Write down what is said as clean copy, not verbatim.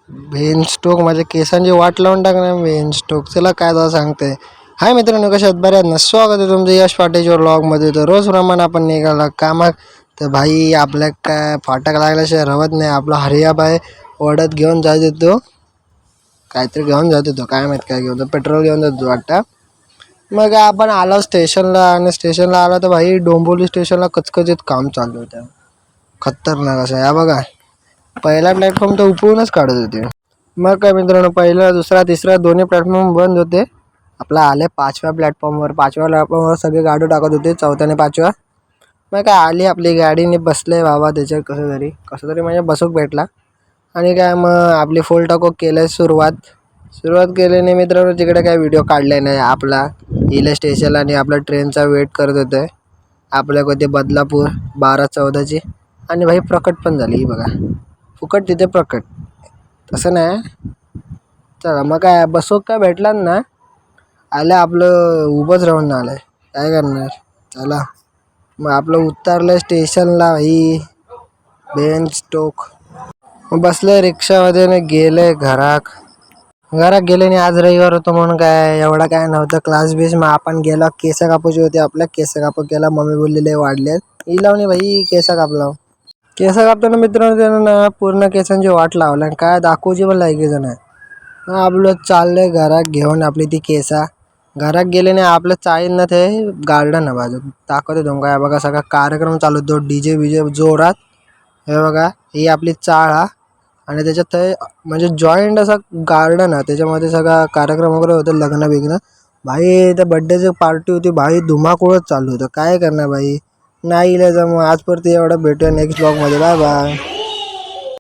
When stock माझ्या केसांची वाट लावून टाकणार व्हेन स्टोक. चला काय तुला सांगते. हाय मित्रांनो, कशा आहेत? बऱ्याच ना. स्वागत आहे तुमचं यश पाटेश्वर व्लॉगमध्ये. तर रोज प्रमाणे आपण निघाला कामात. तर भाई आपल्या काय फाटक लागल्याशिवाय रवत नाही. आपला हरियाब आहे ओढत घेऊन जात होतो. काहीतरी घेऊन जात होतो, काय माहीत काय घेऊन, पेट्रोल घेऊन जातो वाटतं. मग आपण आलो स्टेशनला आणि स्टेशनला आला तर भाई डोंबिवली स्टेशनला कचकचित काम चालू होतं. खतरनाक असं आहे बघा. पहिला प्लॅटफॉर्म तर उपळूनच काढत होते. मग काय मित्रांनो, पहिला दुसरा तिसरा दोन्ही प्लॅटफॉर्म बंद होते. आपला आले पाचव्या प्लॅटफॉर्मवर. पाचव्या प्लॅटफॉर्मवर सगळे गाडी टाकत होते, चौथ्या आणि पाचव्या. मग काय आली आपली गाडीने बसले बाबा त्याच्यात कसं तरी म्हणजे बसूक भेटला. आणि काय मग आपली फुल टाको केलं सुरुवात केल्याने मित्रांनो. तिकडे काय व्हिडिओ काढले नाही. आपला हिल स्टेशनला आणि आपला ट्रेनचा वेट करत होते. आपल्या कधी बदलापूर 12-14ची. आणि भाई प्रकट पण झाली ही बघा. फुकट तिथे प्रकट, तसं नाही. चला मग काय बसो काय भेटला ना. आलं आपलं उभंच राहून आलं काय करणार. चला मग आपलं उतरलं स्टेशनला भाई बेंच स्टोक. मग बसले रिक्षामध्ये आणि गेले घरात गेले. आणि आज रविवार होतो म्हणून काय एवढा काय नव्हतं क्लास बीस. मग आपण गेला केस कापायचे होते आपल्या. केस कापू केला. मम्मी बोललेले वाढले ही लावणी भाई केस कापला. केस कापताना मित्रांनो त्यानं ना पूर्ण केसांची वाट लावला. काय दाखवूची पण लायकीच नाही. आपलं चाललंय घरात घेऊन आपली ती केसा. घरात गेले नाही आपलं चाळीत ना ते गार्डन आहे बाजू दाखवते तुमका. काय बघा सगळा कार्यक्रम चालू होतो, डीजे बीजे जोरात. हे बघा ही आपली चाळ हा. आणि त्याच्यात म्हणजे जॉईंट असा गार्डन आहे. त्याच्यामध्ये सगळा कार्यक्रम वगैरे होतं, लग्न बिग्न. भाई त्या बड्डेची पार्टी होती भाई. धुमाकूळच चालू होतं. काय करणार भाई, नाही इलाज. मग आजपर्यंत एवढं भेटूया नेक्स्ट ब्लॉगमध्ये. Bye bye.